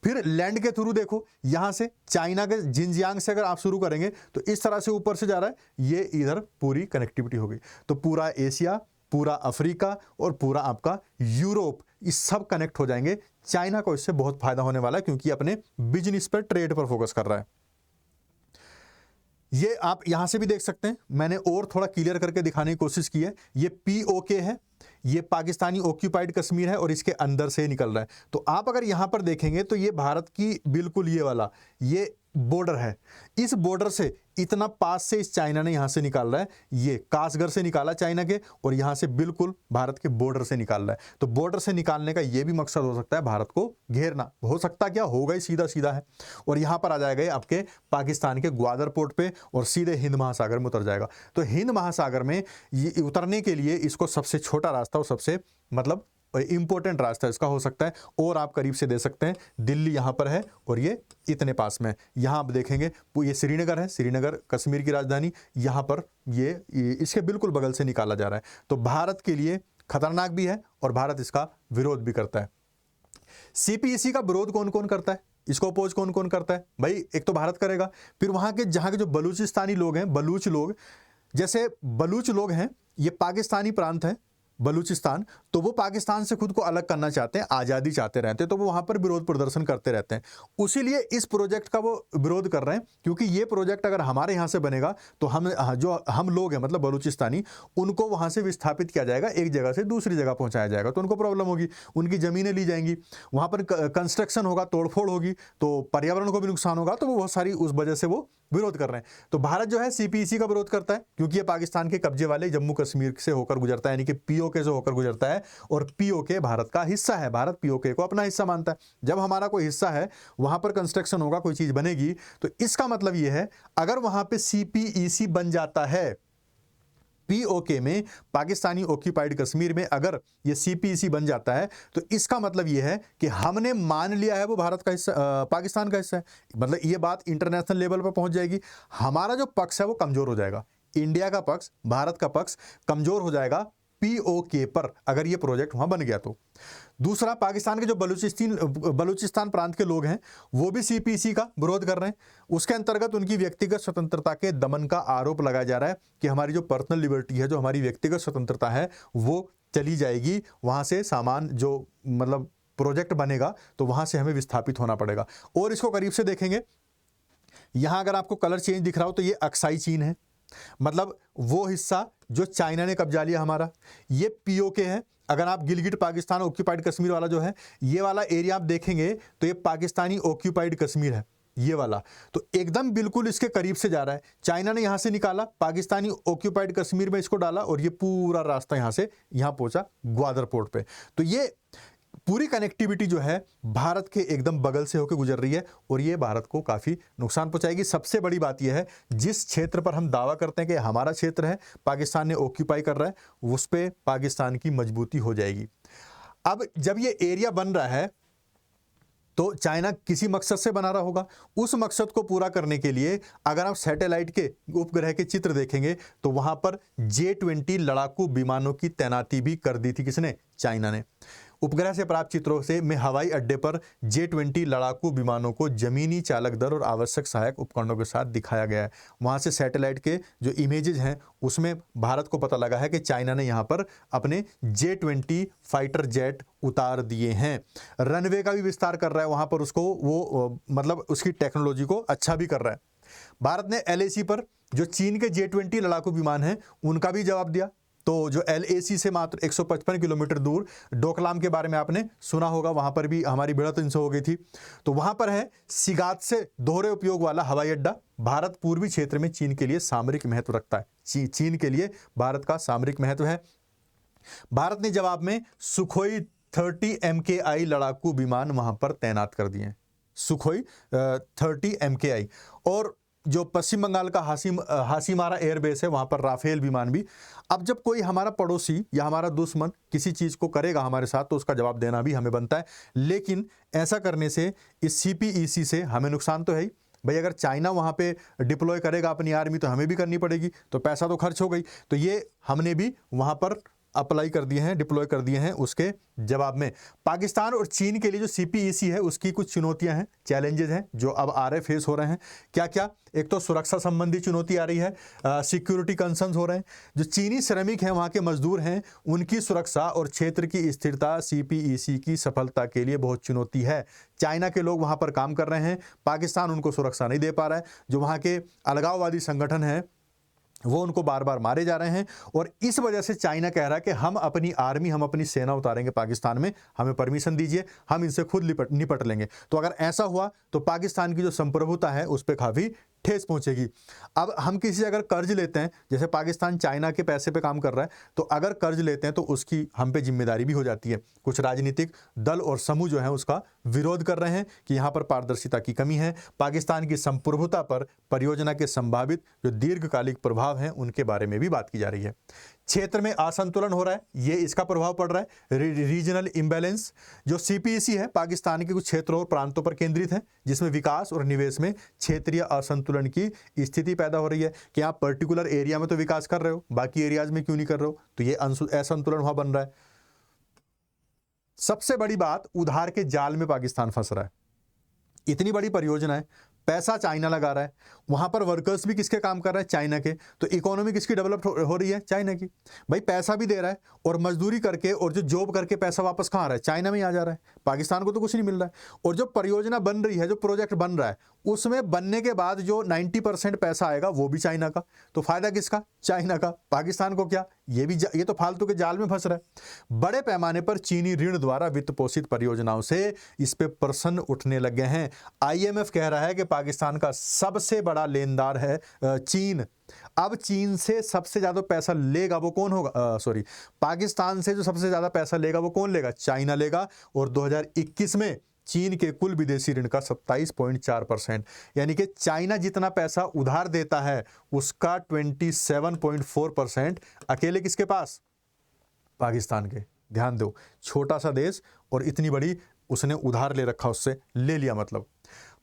फिर लैंड के थ्रू देखो यहां से चाइना के जिनजियांग से अगर आप शुरू करेंगे तो इस तरह से ऊपर से जा रहा है, ये इधर पूरी कनेक्टिविटी हो गई। तो पूरा एशिया, पूरा अफ्रीका और पूरा आपका यूरोप, ये सब कनेक्ट हो जाएंगे। चाइना को इससे बहुत फायदा होने वाला है क्योंकि अपने बिजनेस पर ट्रेड पर फोकस कर रहा है। ये आप यहां से भी देख सकते हैं, मैंने और थोड़ा क्लियर करके दिखाने की कोशिश की है। ये POK है, ये पाकिस्तानी ऑक्यूपाइड कश्मीर है और इसके अंदर से निकल रहा है। तो आप अगर यहां पर देखेंगे तो ये भारत की बिल्कुल ये वाला ये बॉर्डर है। इस बॉर्डर से इतना पास से इस चाइना ने यहां से निकाल रहा है, ये कासगढ़ से निकाला चाइना के और यहां से बिल्कुल भारत के बॉर्डर से निकाल रहा है। तो बॉर्डर से निकालने का ये भी मकसद हो सकता है भारत को घेरना, हो सकता क्या होगा ही सीधा सीधा है, और यहां पर आ जाएगा आपके पाकिस्तान के ग्वादर पोर्ट पे और सीधे हिंद महासागर में उतर जाएगा। तो हिंद महासागर में ये उतरने के लिए इसको सबसे छोटा रास्ता और सबसे मतलब इंपॉर्टेंट रास्ता इसका हो सकता है। और आप करीब से दे सकते हैं, दिल्ली यहां पर है और ये इतने पास में, यहां आप देखेंगे ये श्रीनगर है, श्रीनगर कश्मीर की राजधानी, यहां पर ये इसके बिल्कुल बगल से निकाला जा रहा है। तो भारत के लिए खतरनाक भी है और भारत इसका विरोध भी करता है। CPEC का विरोध कौन कौन करता है इसको अपोज कौन कौन करता है भाई? एक तो भारत करेगा, फिर वहां के जहां के जो बलूचिस्तानी लोग हैं, बलूच लोग, जैसे बलूच लोग हैं, ये पाकिस्तानी प्रांत है बलूचिस्तान, तो वो पाकिस्तान से खुद को अलग करना चाहते हैं, आज़ादी चाहते रहते हैं, तो वो वहाँ पर विरोध प्रदर्शन करते रहते हैं। उसीलिए इस प्रोजेक्ट का वो विरोध कर रहे हैं, क्योंकि ये प्रोजेक्ट अगर हमारे यहाँ से बनेगा तो हम लोग हैं, मतलब बलूचिस्तानी, उनको वहाँ से विस्थापित किया जाएगा, एक जगह से दूसरी जगह पहुँचाया जाएगा, तो उनको प्रॉब्लम होगी, उनकी ज़मीनें ली जाएंगी, वहाँ पर कंस्ट्रक्शन होगा, तोड़फोड़ होगी, तो पर्यावरण को भी नुकसान होगा, तो वो बहुत सारी उस वजह से वो विरोध कर रहे हैं। तो भारत जो है सीपीईसी का विरोध करता है, क्योंकि ये पाकिस्तान के कब्जे वाले जम्मू कश्मीर से होकर गुजरता है, यानी कि पीओके से होकर गुजरता है, और पीओके भारत का हिस्सा है, भारत पीओके को अपना हिस्सा मानता है। जब हमारा कोई हिस्सा है, वहां पर कंस्ट्रक्शन होगा, कोई चीज बनेगी, तो इसका मतलब ये है अगर वहां पे सीपीईसी बन जाता है, पीओके में, पाकिस्तानी ऑक्यूपाइड कश्मीर में अगर ये सीपीईसी बन जाता है, तो इसका मतलब ये है कि हमने मान लिया है वो भारत का हिस्सा, पाकिस्तान का हिस्सा है। मतलब ये बात इंटरनेशनल लेवल पर पहुंच जाएगी, हमारा जो पक्ष है वो कमजोर हो जाएगा, इंडिया का पक्ष, भारत का पक्ष कमजोर हो जाएगा पीओके पर, अगर ये प्रोजेक्ट वहां बन गया तो। दूसरा, पाकिस्तान के जो बलूचिस्तान प्रांत के लोग हैं, वो भी सीपीईसी का विरोध कर रहे हैं। उसके अंतर्गत उनकी व्यक्तिगत स्वतंत्रता के दमन का आरोप लगाया जा रहा है कि हमारी जो पर्सनल लिबर्टी है, जो हमारी व्यक्तिगत स्वतंत्रता है, वो चली जाएगी, वहां से सामान जो मतलब प्रोजेक्ट बनेगा तो वहां से हमें विस्थापित होना पड़ेगा। और इसको करीब से देखेंगे, यहां अगर आपको कलर चेंज दिख रहा हो तो ये अक्साई चीन है, मतलब वो हिस्सा जो चाइना ने कब्जा लिया हमारा, ये पीओके है। अगर आप गिलगिट पाकिस्तान ऑक्यूपाइड कश्मीर वाला जो है, ये वाला एरिया आप देखेंगे तो ये पाकिस्तानी ऑक्यूपाइड कश्मीर है, ये वाला, तो एकदम बिल्कुल इसके करीब से जा रहा है। चाइना ने यहां से निकाला, पाकिस्तानी ऑक्यूपाइड कश्मीर में इसको डाला, और ये पूरा रास्ता यहां से यहां पहुंचा ग्वादर पोर्ट पे। तो ये पूरी कनेक्टिविटी जो है भारत के एकदम बगल से होकर गुजर रही है, और ये भारत को काफी नुकसान पहुंचाएगी। सबसे बड़ी बात यह है, जिस क्षेत्र पर हम दावा करते हैं कि हमारा क्षेत्र है, पाकिस्तान ने ऑक्यूपाई कर रहा है, उस पे पाकिस्तान की मजबूती हो जाएगी। अब जब ये एरिया बन रहा है तो चाइना किसी मकसद से बना रहा होगा, उस मकसद को पूरा करने के लिए अगर आप सैटेलाइट के उपग्रह के चित्र देखेंगे तो वहां पर J-20 लड़ाकू विमानों की तैनाती भी कर दी थी, किसने? चाइना ने। उपग्रह से प्राप्त चित्रों से में हवाई अड्डे पर J-20 लड़ाकू विमानों को जमीनी चालक दल और आवश्यक सहायक उपकरणों के साथ दिखाया गया है। वहां से सैटेलाइट के जो इमेजेस हैं उसमें भारत को पता लगा है कि चाइना ने यहां पर अपने J-20 फाइटर जेट उतार दिए हैं। रनवे का भी विस्तार कर रहा है वहां पर, उसको वो मतलब उसकी टेक्नोलॉजी को अच्छा भी कर रहा है। भारत ने LAC पर जो चीन के J-20 लड़ाकू विमान हैं उनका भी जवाब दिया। तो जो LAC से मात्र 155 किलोमीटर दूर डोकलाम के बारे में आपने सुना होगा, वहां पर भी हमारी भिड़ंत इनसे हो गई थी। तो वहां पर है सिगात से दोहरे उपयोग वाला हवाई अड्डा। भारत पूर्वी क्षेत्र में चीन के लिए सामरिक महत्व रखता है, चीन के लिए भारत का सामरिक महत्व है। भारत ने जवाब में सुखोई 30 MKI लड़ाकू विमान वहां पर तैनात कर दिए, सुखोई 30 MKI। और जो पश्चिम बंगाल का हासीमारा एयरबेस है, वहां पर राफेल विमान भी। अब जब कोई हमारा पड़ोसी या हमारा दुश्मन किसी चीज को करेगा हमारे साथ, तो उसका जवाब देना भी हमें बनता है। लेकिन ऐसा करने से इस CPEC से हमें नुकसान तो है ही भाई। अगर चाइना वहां पे डिप्लॉय करेगा अपनी आर्मी तो हमें भी करनी पड़ेगी, तो पैसा तो खर्च हो गई। तो ये हमने भी वहां पर अप्लाई कर दिए हैं, डिप्लॉय कर दिए हैं। उसके जवाब में पाकिस्तान और चीन के लिए जो CPEC है उसकी कुछ चुनौतियां हैं, चैलेंजेस हैं जो अब आ रहे, फेस हो रहे हैं। क्या क्या? एक तो सुरक्षा संबंधी चुनौती आ रही है, सिक्योरिटी कंसर्न्स हो रहे हैं। जो चीनी श्रमिक हैं, वहाँ के मजदूर हैं, उनकी सुरक्षा और क्षेत्र की स्थिरता CPEC की सफलता के लिए बहुत चुनौती है। चाइना के लोग वहाँ पर काम कर रहे हैं, पाकिस्तान उनको सुरक्षा नहीं दे पा रहा है। जो वहाँ के अलगाववादी संगठन हैं वो उनको बार बार मारे जा रहे हैं, और इस वजह से चाइना कह रहा है कि हम अपनी आर्मी, हम अपनी सेना उतारेंगे पाकिस्तान में, हमें परमिशन दीजिए, हम इनसे खुद निपट लेंगे। तो अगर ऐसा हुआ तो पाकिस्तान की जो संप्रभुता है उस पर काफ़ी ठेस पहुंचेगी। अब हम किसी से अगर कर्ज लेते हैं, जैसे पाकिस्तान चाइना के पैसे पे काम कर रहा है, तो अगर कर्ज लेते हैं तो उसकी हम पे जिम्मेदारी भी हो जाती है। कुछ राजनीतिक दल और समूह जो है उसका विरोध कर रहे हैं कि यहाँ पर पारदर्शिता की कमी है। पाकिस्तान की संप्रभुता पर परियोजना के संभावित जो दीर्घकालिक प्रभाव हैं उनके बारे में भी बात की जा रही है। क्षेत्र में असंतुलन हो रहा है, ये इसका प्रभाव पड़ रहा है। रीजनल इम्बैलेंस, जो CPEC है पाकिस्तान के कुछ क्षेत्रों और प्रांतों पर केंद्रित है, जिसमें विकास और निवेश में क्षेत्रीय असंतुलन की स्थिति पैदा हो रही है कि आप पर्टिकुलर एरिया में तो विकास कर रहे हो, बाकी एरियाज में क्यों नहीं कर रहे हो, तो ये असंतुलन वहां बन रहा है। सबसे बड़ी बात, उधार के जाल में पाकिस्तान फंस रहा है। इतनी बड़ी परियोजना है, पैसा चाइना लगा रहा है, वहां पर वर्कर्स भी किसके काम कर रहे हैं? चाइना के। तो इकोनॉमी किसकी डेवलप हो रही है? चाइना की। भाई पैसा भी दे रहा है और मजदूरी करके और जो जॉब करके पैसा वापस कहाँ आ रहा है? चाइना में ही आ जा रहा है। पाकिस्तान को तो कुछ नहीं मिल रहा है। और जो परियोजना बन रही है, जो प्रोजेक्ट बन रहा है, उसमें बनने के बाद जो 90% पैसा आएगा वो भी चाइना का। तो फायदा किसका? चाइना का। पाकिस्तान को क्या? ये तो फालतू के जाल में फंस रहा है। बड़े पैमाने पर चीनी ऋण द्वारा वित्त पोषित परियोजनाओं से इस पे प्रश्न उठने लगे हैं। IMF कह रहा है कि पाकिस्तान का सबसे बड़ा लेनदार है चीन। अब चीन से सबसे ज्यादा पैसा लेगा वो कौन होगा? पाकिस्तान से जो सबसे ज्यादा पैसा लेगा वो कौन लेगा? चाइना लेगा। और 2021 में चीन के कुल विदेशी ऋण का 27.4%, यानी कि चाइना जितना पैसा उधार देता है उसका 27.4% अकेले किसके पास? पाकिस्तान के। ध्यान दो, छोटा सा देश और इतनी बड़ी उसने उधार ले रखा, उससे ले लिया। मतलब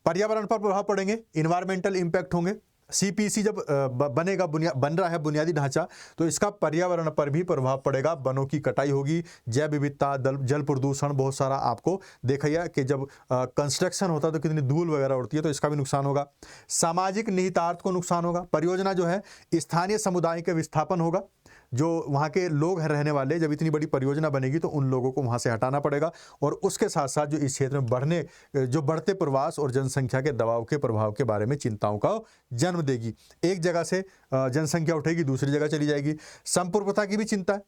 पर्यावरण पर प्रभाव पड़ेंगे, इन्वायरमेंटल इंपैक्ट होंगे। CPEC जब बन रहा है बुनियादी ढांचा, तो इसका पर्यावरण पर भी प्रभाव पड़ेगा। वनों की कटाई होगी, जैव विविधता, जल प्रदूषण, बहुत सारा आपको देखिए कि जब कंस्ट्रक्शन होता है तो कितनी धूल वगैरह उड़ती है, तो इसका भी नुकसान होगा। सामाजिक निहितार्थ को नुकसान होगा। परियोजना जो है स्थानीय समुदाय के विस्थापन होगा, जो वहाँ के लोग हैं रहने वाले, जब इतनी बड़ी परियोजना बनेगी तो उन लोगों को वहाँ से हटाना पड़ेगा। और उसके साथ साथ जो इस क्षेत्र में बढ़ते प्रवास और जनसंख्या के दबाव के प्रभाव के बारे में चिंताओं का जन्म देगी। एक जगह से जनसंख्या उठेगी, दूसरी जगह चली जाएगी। संप्रभुता की भी चिंता है।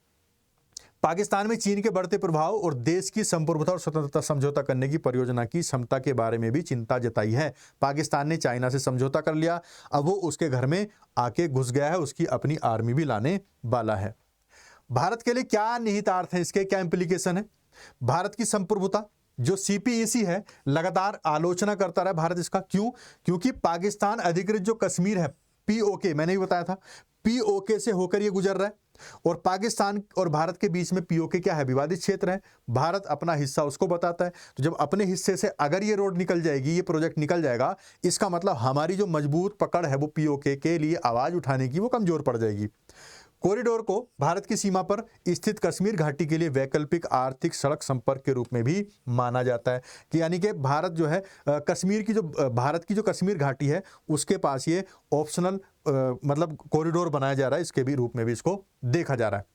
पाकिस्तान में चीन के बढ़ते प्रभाव और देश की संप्रभुता और स्वतंत्रता समझौता करने की परियोजना की क्षमता के बारे में भी चिंता जताई है। पाकिस्तान ने चाइना से समझौता कर लिया, अब वो उसके घर में आके घुस गया है, उसकी अपनी आर्मी भी लाने वाला है। भारत के लिए क्या निहितार्थ है, इसके क्या इंप्लीकेशन है? भारत की संप्रभुता जो CPEC है, लगातार आलोचना करता रहा भारत इसका। क्यों? क्योंकि पाकिस्तान अधिकृत जो कश्मीर है, POK, मैंने भी बताया था, POK से होकर ये गुजर रहा है। और पाकिस्तान और भारत के बीच में POK क्या है? विवादित क्षेत्र है। भारत अपना हिस्सा उसको बताता है। तो जब अपने हिस्से से अगर ये रोड निकल जाएगी, ये प्रोजेक्ट निकल जाएगा, इसका मतलब हमारी जो मजबूत पकड़ है वो POK के लिए आवाज उठाने की वो कमजोर पड़ जाएगी। कॉरिडोर को भारत की सीमा पर स्थित कश्मीर घाटी के लिए वैकल्पिक आर्थिक सड़क संपर्क के रूप में भी माना जाता है, कि यानी कि भारत जो है भारत की जो कश्मीर घाटी है उसके पास ये ऑप्शनल मतलब कॉरिडोर बनाया जा रहा है, इसके भी रूप में भी इसको देखा जा रहा है।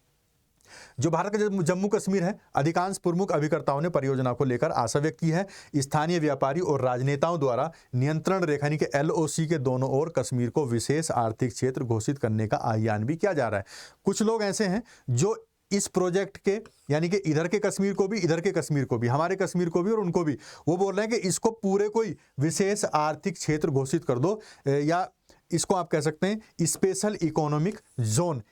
जो भारत का जम्मू कश्मीर है, अधिकांश प्रमुख अभिकर्ताओं ने परियोजना को लेकर आशा व्यक्त की है। स्थानीय व्यापारी और राजनेताओं द्वारा नियंत्रण रेखा यानी कि LOC के दोनों ओर कश्मीर को विशेष आर्थिक क्षेत्र घोषित करने का आह्वान भी किया जा रहा है। कुछ लोग ऐसे हैं जो इस प्रोजेक्ट के यानी कि इधर के कश्मीर को भी, इधर के कश्मीर को भी, हमारे कश्मीर को भी और उनको भी, वो बोल रहे हैं कि इसको पूरे कोई विशेष आर्थिक क्षेत्र घोषित कर दो, या इसको आप कह सकते हैं स्पेशल इकोनॉमिक जोन,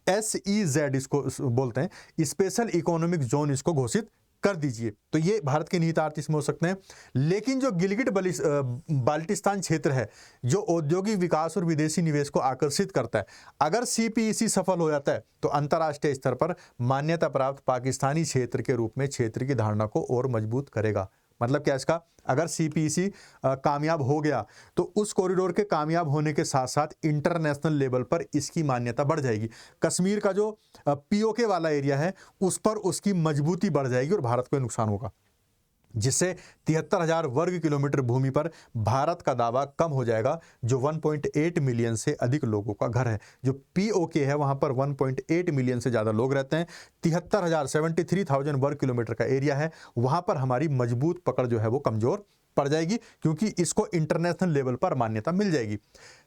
SEZ इसको बोलते हैं, स्पेशल इकोनॉमिक जोन, इसको घोषित कर दीजिए। तो ये भारत के निहितार्थ इसमें हो सकते हैं। लेकिन जो गिलगिट बाल्टिस्तान क्षेत्र है, जो औद्योगिक विकास और विदेशी निवेश को आकर्षित करता है, अगर CPEC सफल हो जाता है तो अंतर्राष्ट्रीय स्तर पर मान्यता प्राप्त पाकिस्तानी क्षेत्र के रूप में क्षेत्र की धारणा को और मजबूत करेगा। मतलब क्या इसका? अगर CPEC कामयाब हो गया तो उस कॉरिडोर के कामयाब होने के साथ साथ इंटरनेशनल लेवल पर इसकी मान्यता बढ़ जाएगी। कश्मीर का जो POK वाला एरिया है उस पर उसकी मजबूती बढ़ जाएगी और भारत को नुकसान होगा, जिससे 73,000 वर्ग किलोमीटर भूमि पर भारत का दावा कम हो जाएगा, जो 1.8 मिलियन से अधिक लोगों का घर है। जो POK है वहां पर 1.8 मिलियन से ज्यादा लोग रहते हैं। 73,000 वर्ग किलोमीटर का एरिया है, वहां पर हमारी मजबूत पकड़ जो है वो कमजोर पड़ जाएगी, क्योंकि इसको इंटरनेशनल लेवल पर मान्यता मिल जाएगी।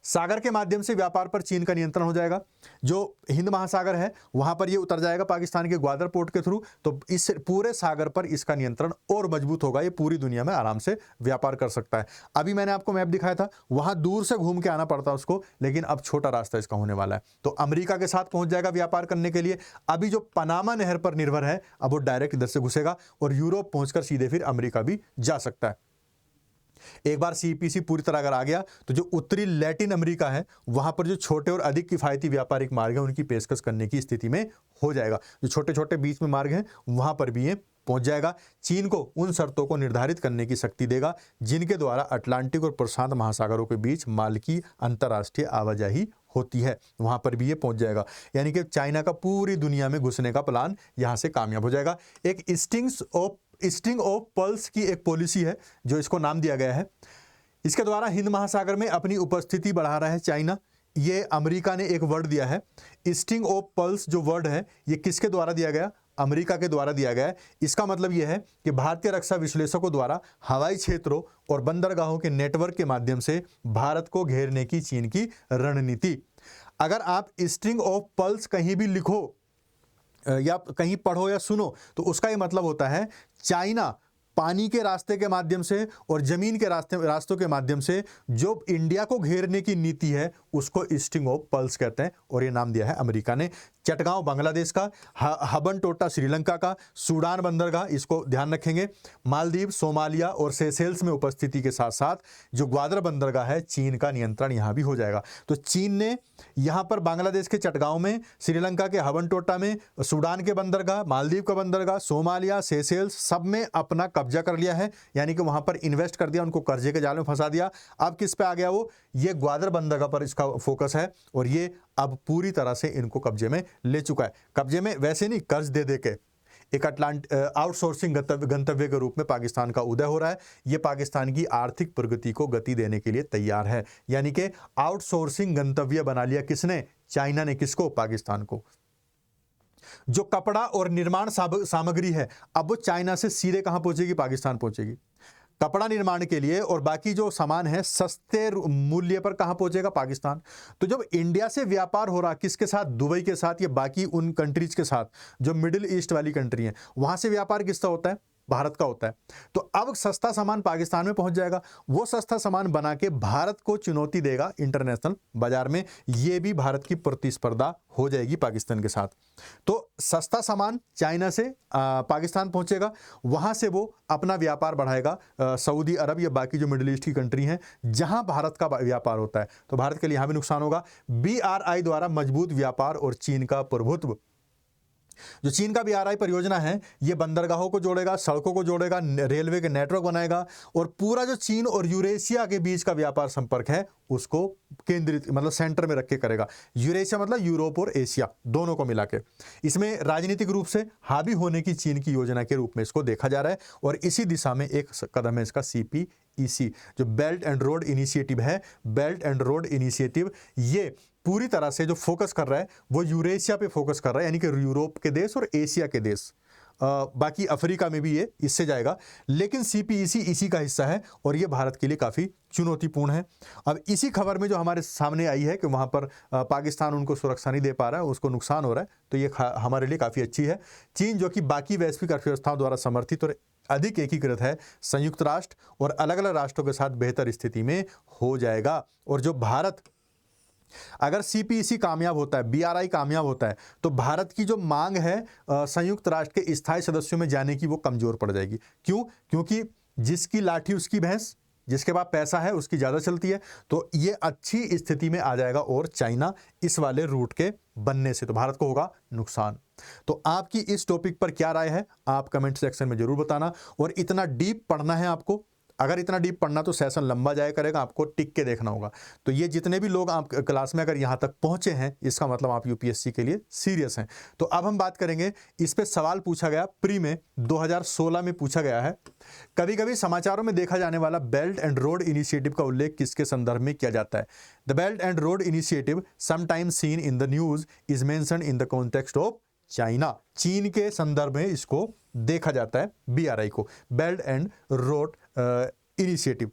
सागर के माध्यम से व्यापार पर चीन का नियंत्रण हो जाएगा। जो हिंद महासागर है वहां पर ये उतर जाएगा पाकिस्तान के ग्वादर पोर्ट के थ्रू, तो इस पूरे सागर पर इसका नियंत्रण और मजबूत होगा। ये पूरी दुनिया में आराम से व्यापार कर सकता है। अभी मैंने आपको मैप दिखाया था, वहां दूर से घूम के आना पड़ता है उसको, लेकिन अब छोटा रास्ता इसका होने वाला है। तो अमेरिका के साथ पहुंच जाएगा व्यापार करने के लिए। अभी जो पनामा नहर पर निर्भर है, अब वो डायरेक्ट इधर से घुसेगा और यूरोप पहुंचकर सीधे फिर अमेरिका भी जा सकता है। एक बार CPEC पूरी तरह अगर आ गया तो जो उत्तरी लैटिन अमेरिका है वहां पर जो छोटे और अधिक किफायती व्यापारिक मार्ग है उनकी पेशकश करने की स्थिति में हो जाएगा। जो छोटे छोटे बीच में मार्ग हैं वहां पर भी ये पहुंच जाएगा। चीन को उन शर्तों को निर्धारित करने की शक्ति देगा जिनके द्वारा अटलांटिक और प्रशांत महासागरों के बीच माल की अंतर्राष्ट्रीय आवाजाही होती है, वहां पर भी ये पहुंच जाएगा। यानी कि चाइना का पूरी दुनिया में घुसने का प्लान यहां से कामयाब हो जाएगा। एक stings of string of pearls की एक पॉलिसी है जो इसको नाम दिया गया है। इसके द्वारा हिंद महासागर में अपनी उपस्थिति बढ़ा रहा है चाइना। ये अमेरिका ने एक वर्ड दिया है। स्ट्रिंग ऑफ पर्ल्स जो वर्ड है ये किसके द्वारा दिया गया? अमेरिका के द्वारा दिया गया है। इसका मतलब यह है कि भारतीय रक्षा विश्लेषकों द्वारा हवाई क्षेत्रों और बंदरगाहों के नेटवर्क के माध्यम से भारत को घेरने की चीन की रणनीति। अगर आप स्ट्रिंग ऑफ पर्ल्स कहीं भी लिखो या कहीं पढ़ो या सुनो तो उसका ये मतलब होता है चाइना पानी के रास्ते के माध्यम से और जमीन के रास्तों के माध्यम से जो इंडिया को घेरने की नीति है उसको स्ट्रिंग ऑफ पर्ल्स कहते हैं, और ये नाम दिया है अमेरिका ने। चटगांव बांग्लादेश का, हबन-टोटा श्रीलंका का, सूडान बंदरगाह, इसको ध्यान रखेंगे, मालदीव, सोमालिया और सेशेल्स में उपस्थिति के साथ साथ जो ग्वादर बंदरगाह है चीन का नियंत्रण यहाँ भी हो जाएगा। तो चीन ने यहाँ पर बांग्लादेश के चटगांव में, श्रीलंका के हबन-टोटा में, सूडान के बंदरगाह, मालदीव का बंदरगाह, सोमालिया, सेशेल्स सब में अपना कब्जा कर लिया है, यानी कि वहां पर इन्वेस्ट कर दिया, उनको कर्जे के जाल में फंसा दिया। अब किस पे आ गया वो? ये ग्वादर बंदरगाह पर इसका फोकस है और ये अब पूरी तरह से इनको कब्जे में ले चुका है। कब्जे में वैसे नहीं, कर्ज दे दे के एक आउटसोर्सिंग गंतव्य के रूप में पाकिस्तान का उदय हो रहा है। ये पाकिस्तान की आर्थिक प्रगति को गति देने के लिए तैयार है, यानी कि आउटसोर्सिंग गंतव्य बना लिया किसने? चाइना ने। किसको? पाकिस्तान को। जो कपड़ा और निर्माण सामग्री है अब वो चाइना से सीधे कहां पहुंचेगी? पाकिस्तान पहुंचेगी। कपड़ा निर्माण के लिए और बाकी जो सामान है सस्ते मूल्य पर कहां पहुंचेगा? पाकिस्तान। तो जब इंडिया से व्यापार हो रहा किसके साथ? दुबई के साथ या बाकी उन कंट्रीज के साथ जो मिडिल ईस्ट वाली कंट्री हैं, वहां से व्यापार किसका होता है? भारत का होता है। तो अब सस्ता सामान पाकिस्तान में पहुंच जाएगा, वो सस्ता सामान बना के भारत को चुनौती देगा इंटरनेशनल बाजार में, ये भी भारत की प्रतिस्पर्धा हो जाएगी पाकिस्तान के साथ। तो सस्ता सामान चाइना से पाकिस्तान पहुंचेगा, वहां से वो अपना व्यापार बढ़ाएगा सऊदी अरब या बाकी जो मिडिल ईस्ट की कंट्री हैं जहां भारत का व्यापार होता है। तो भारत के लिए यहां भी नुकसान होगा। BRI द्वारा मजबूत व्यापार और चीन का प्रभुत्व। जो चीन का BRI परियोजना है ये बंदरगाहों को जोड़ेगा, सड़कों को जोड़ेगा, रेलवे के नेटवर्क बनाएगा और पूरा जो चीन और यूरेशिया के बीच का व्यापार संपर्क है उसको केंद्रित मतलब सेंटर में रख के करेगा। यूरेशिया मतलब यूरोप और एशिया दोनों को मिला के। इसमें राजनीतिक रूप से हावी होने की चीन की योजना के रूप में इसको देखा जा रहा है और इसी दिशा में एक कदम है इसका CPEC जो बेल्ट एंड रोड इनिशिएटिव है। बेल्ट एंड रोड इनिशिएटिव ये पूरी तरह से जो फोकस कर रहा है वो यूरेशिया पे फोकस कर रहा है, यानी कि यूरोप के देश और एशिया के देश, बाकी अफ्रीका में भी ये इससे जाएगा। लेकिन CPEC इसी का हिस्सा है और ये भारत के लिए काफ़ी चुनौतीपूर्ण है। अब इसी खबर में जो हमारे सामने आई है कि वहाँ पर पाकिस्तान उनको सुरक्षा नहीं दे पा रहा है, उसको नुकसान हो रहा है, तो ये हमारे लिए काफ़ी अच्छी है। चीन जो कि बाकी वैश्विक अर्थव्यवस्थाओं द्वारा समर्थित और अधिक एकीकृत है, संयुक्त राष्ट्र और अलग अलग राष्ट्रों के साथ बेहतर स्थिति में हो जाएगा। और जो भारत अगर CPEC कामयाब होता है, BRI कामयाब होता है, तो भारत की जो मांग है संयुक्त राष्ट्र के स्थायी सदस्यों में जाने की वो कमजोर पड़ जाएगी। क्यों? क्योंकि जिसकी लाठी उसकी भैंस, जिसके पास पैसा है उसकी ज़्यादा चलती है। तो ये अच्छी स्थिति में आ जाएगा और चाइना इस वाले रूट के बनने से तो भारत को होगा नुकसान। तो आपकी इस टॉपिक पर क्या राय है आप कमेंट सेक्शन में जरूर बताना। और इतना डीप पढ़ना है आपको, अगर इतना डीप पढ़ना तो सेशन लंबा जाया करेगा, आपको टिक के देखना होगा। तो ये जितने भी लोग आप क्लास में अगर यहाँ तक पहुँचे हैं इसका मतलब आप UPSC के लिए सीरियस हैं। तो अब हम बात करेंगे, इस पे सवाल पूछा गया प्री में 2016 में पूछा गया है। कभी कभी समाचारों में देखा जाने वाला बेल्ट एंड रोड इनिशिएटिव का उल्लेख किसके संदर्भ में किया जाता है? The belt and road initiative sometimes seen in the news is mentioned in the context of China. चीन के संदर्भ में इसको देखा जाता है BRI को, बेल्ट एंड रोड इनिशिएटिव।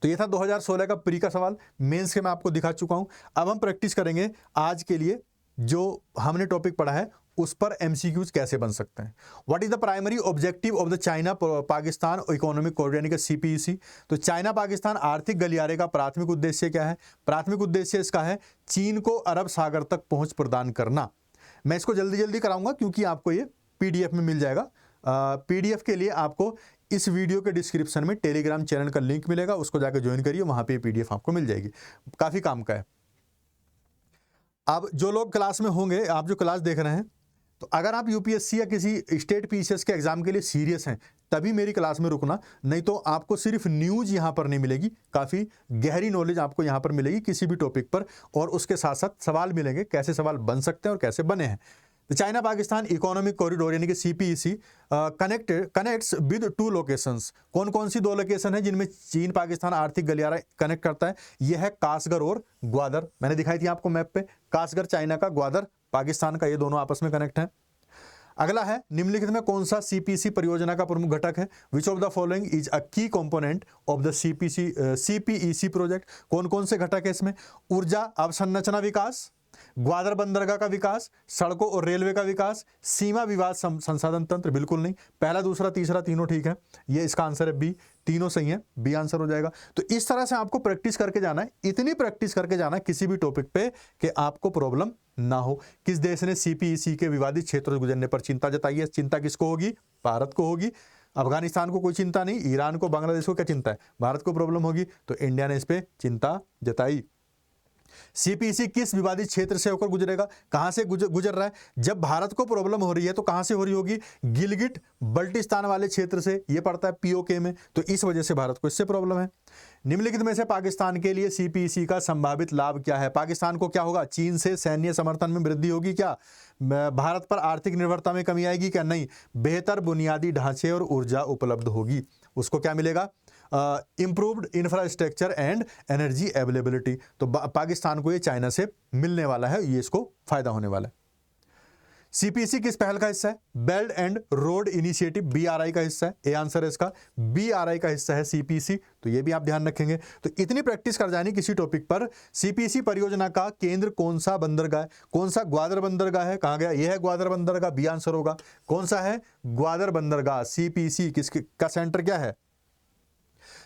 तो ये था 2016 का प्री का सवाल। मेंस के मैं आपको दिखा चुका हूं। अब हम प्रैक्टिस करेंगे आज के लिए जो हमने टॉपिक पढ़ा है उस पर MCQs कैसे बन सकते हैं। What is the primary objective of the China Pakistan economic corridor यानी कि CPEC। तो चाइना पाकिस्तान आर्थिक गलियारे का प्राथमिक उद्देश्य क्या है? प्राथमिक उद्देश्य इसका है चीन को अरब सागर तक पहुंच प्रदान करना। मैं इसको जल्दी जल्दी कराऊंगा क्योंकि आपको ये PDF में मिल जाएगा। PDF के लिए आपको इस वीडियो के डिस्क्रिप्शन में टेलीग्राम चैनल का लिंक मिलेगा, उसको जाकर ज्वाइन करिए, वहां पे PDF आपको मिल जाएगी। काफी काम का है। अब जो लोग क्लास में होंगे, आप जो क्लास देख रहे हैं, तो अगर आप UPSC या किसी स्टेट PCS के एग्जाम के लिए सीरियस हैं तभी मेरी क्लास में रुकना, नहीं तो आपको सिर्फ न्यूज यहां पर नहीं मिलेगी, काफी गहरी नॉलेज आपको यहां पर मिलेगी किसी भी टॉपिक पर, और उसके साथ साथ सवाल मिलेंगे, कैसे सवाल बन सकते हैं और कैसे बने हैं। The China Pakistan economic corridor यानी कि CPEC कनेक्ट्स विद 2 लोकेशंस। कौन कौन सी 2 लोकेशन है जिनमें चीन पाकिस्तान आर्थिक गलियारा कनेक्ट करता है? यह है कासगर और ग्वादर। मैंने दिखाई थी आपको मैप पे, कासगर चाइना का, ग्वादर पाकिस्तान का, ये दोनों आपस में कनेक्ट है। अगला है, निम्नलिखित में कौन सा CPEC परियोजना का प्रमुख घटक है? Which of the following is a key component of the CPEC project? कौन कौन से घटक है इसमें? ऊर्जा अवसंरचना विकास, ग्वादर बंदरगाह का विकास, सड़कों और रेलवे का विकास, सीमा विवाद संसाधन तंत्र। बिल्कुल नहीं, पहला दूसरा तीसरा तीनों ठीक है, ये इसका आंसर है बी, तीनों सही है, बी आंसर हो जाएगा। तो इस तरह से आपको प्रैक्टिस करके जाना है, इतनी प्रैक्टिस करके जाना है किसी भी टॉपिक पे कि आपको प्रॉब्लम ना हो। किस देश ने CPEC के विवादित क्षेत्रों से गुजरने पर चिंता जताई है? चिंता किसको होगी? भारत को होगी। अफगानिस्तान को कोई चिंता नहीं, ईरान को, बांग्लादेश को क्या चिंता है? भारत को प्रॉब्लम होगी, तो इंडिया ने इस पे चिंता जताई। CPEC किस विवादित क्षेत्र से होकर गुजरेगा? कहां से गुजर रहा है? जब भारत को प्रॉब्लम हो रही है तो कहां से हो रही होगी? गिलगिट बल्टिस्तान वाले क्षेत्र से, ये पड़ता है POK में, तो इस वजह से भारत को इससे प्रॉब्लम है। निम्नलिखित में से पाकिस्तान के लिए CPEC का संभावित लाभ क्या है? पाकिस्तान को क्या होगा? चीन से सैन्य समर्थन में वृद्धि होगी क्या? भारत पर आर्थिक निर्भरता में कमी आएगी क्या? नहीं। बेहतर बुनियादी ढांचे और ऊर्जा उपलब्ध होगी। उसको क्या मिलेगा? Improved infrastructure and energy availability. तो पाकिस्तान को ये चाइना से मिलने वाला है, ये इसको फायदा होने वाला है। CPEC किस पहल का हिस्सा है? Belt and road initiative, BRI का हिस्सा है, ए आंसर है इसका, BRI का हिस्सा है CPEC, तो ये भी आप ध्यान रखेंगे। तो इतनी प्रैक्टिस कर जानी किसी टॉपिक पर। CPEC परियोजना का केंद्र कौन सा बंदरगाह है? कौन सा? ग्वादर बंदरगाह है। कहाँ गया? यह है ग्वादर बंदरगाह, बी आंसर होगा। कौन सा है? ग्वादर बंदरगाह। CPEC किसका सेंटर क्या है?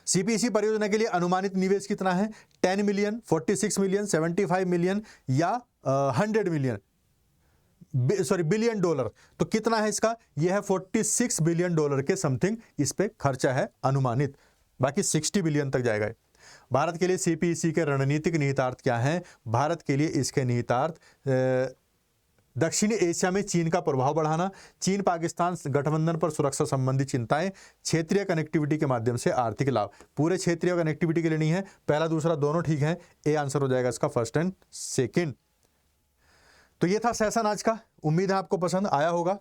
CPEC परियोजना के लिए अनुमानित निवेश कितना है? 10 मिलियन, 46 मिलियन, 75 मिलियन या 100 मिलियन, सॉरी बिलियन डॉलर। तो कितना है इसका? यह है 46 बिलियन डॉलर के समथिंग इस पे खर्चा है अनुमानित, बाकी 60 बिलियन तक जाएगा। भारत के लिए CPEC के रणनीतिक निहितार्थ क्या हैं? भारत के लिए इसके निहितार्थ दक्षिणी एशिया में चीन का प्रभाव बढ़ाना, चीन पाकिस्तान गठबंधन पर सुरक्षा संबंधी चिंताएं, क्षेत्रीय कनेक्टिविटी के माध्यम से आर्थिक लाभ। पूरे क्षेत्रीय कनेक्टिविटी के लिए नहीं है, पहला दूसरा दोनों ठीक है, ए आंसर हो जाएगा इसका, फर्स्ट एंड सेकंड। तो ये था सेशन आज का, उम्मीद है आपको पसंद आया होगा।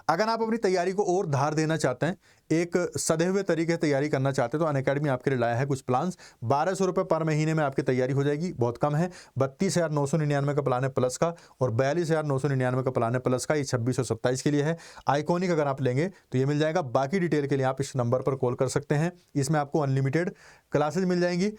अगर आप अपनी तैयारी को और धार देना चाहते हैं, एक सधे हुए तरीके से तैयारी करना चाहते हैं, तो अनअकैडमी आपके लिए लाया है कुछ प्लान्स। 1200 रुपये पर महीने में आपकी तैयारी हो जाएगी, बहुत कम है। 32,999 का प्लान है प्लस का, और 42,999 का प्लान है प्लस का, ये 2627 के लिए है। आइकॉनिक अगर आप लेंगे तो ये मिल जाएगा। बाकी डिटेल के लिए आप इस नंबर पर कॉल कर सकते हैं। इसमें आपको अनलिमिटेड क्लासेज मिल जाएंगी,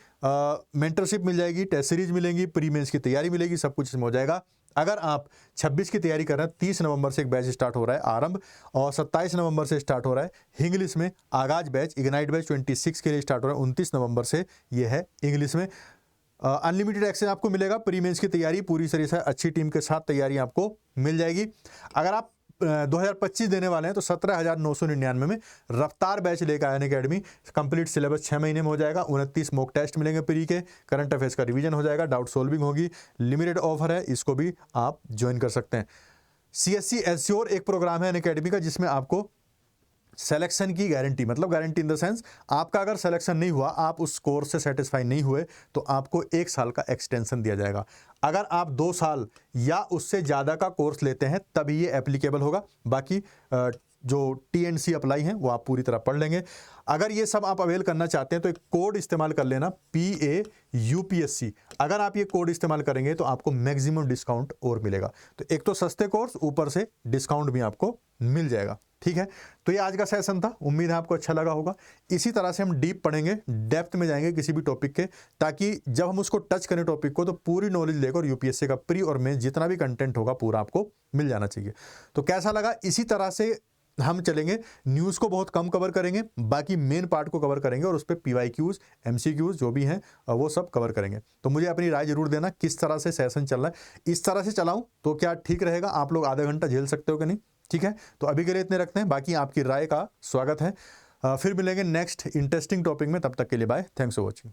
मेंटरशिप मिल जाएगी, टेस्ट सीरीज मिलेंगी, प्री मेंस की तैयारी मिलेगी, सब कुछ इसमें हो जाएगा। अगर आप 26 की तैयारी कर रहे हैं, 30 नवंबर से एक बैच स्टार्ट हो रहा है आरंभ, और 27 नवंबर से स्टार्ट हो रहा है इंग्लिश में आगाज बैच, इग्नाइट बैच 26 के लिए स्टार्ट हो रहा है, 29 नवंबर से ये है इंग्लिश में। अनलिमिटेड एक्सेस आपको मिलेगा। प्री मेंस की तैयारी पूरी तरह से अच्छी टीम के साथ तैयारी आपको मिल जाएगी। अगर आप 2025 देने वाले हैं तो 17,999 में रफ्तार बैच लेकर आए अनअकैडमी। कंप्लीट सिलेबस 6 महीने में हो जाएगा। 29 मॉक टेस्ट मिलेंगे प्री के, करंट अफेयर्स का रिवीजन हो जाएगा, डाउट सोल्विंग होगी। लिमिटेड ऑफर है, इसको भी आप ज्वाइन कर सकते हैं। CSC एश्योर एक प्रोग्राम है अनअकैडमी का, जिसमें आपको सिलेक्शन की गारंटी, मतलब गारंटी इन द सेंस, आपका अगर सिलेक्शन नहीं हुआ, आप उस कोर्स से सेटिस्फाई नहीं हुए, तो आपको 1 साल का एक्सटेंशन दिया जाएगा। अगर आप 2 साल या उससे ज़्यादा का कोर्स लेते हैं तभी ये एप्लीकेबल होगा। बाकी जो TNC अप्लाई हैं वो आप पूरी तरह पढ़ लेंगे। अगर ये सब आप अवेल करना चाहते हैं तो एक कोड इस्तेमाल कर लेना, PAUPSC। अगर आप ये कोड इस्तेमाल करेंगे तो आपको मैक्सिमम डिस्काउंट और मिलेगा। तो एक तो सस्ते कोर्स, ऊपर से डिस्काउंट भी आपको मिल जाएगा। ठीक है, तो ये आज का सेशन था, उम्मीद है आपको अच्छा लगा होगा। इसी तरह से हम डीप पढ़ेंगे, डेप्थ में जाएंगे किसी भी टॉपिक के, ताकि जब हम उसको टच करें टॉपिक को, तो पूरी नॉलेज लेकर UPSC का प्री और मेंस जितना भी कंटेंट होगा पूरा आपको मिल जाना चाहिए। तो कैसा लगा? इसी तरह से हम चलेंगे। न्यूज़ को बहुत कम कवर करेंगे, बाकी मेन पार्ट को कवर करेंगे, और उस पर PYQs MCQs जो भी हैं वो सब कवर करेंगे। तो मुझे अपनी राय जरूर देना किस तरह से सेशन चल रहा है। इस तरह से चलाऊं तो क्या ठीक रहेगा? आप लोग आधा घंटा झेल सकते हो कि नहीं? ठीक है, तो अभी के लिए इतने रखते हैं, बाकी आपकी राय का स्वागत है। फिर मिलेंगे नेक्स्ट इंटरेस्टिंग टॉपिक में, तब तक के लिए बाय, थैंक्स फॉर वॉचिंग।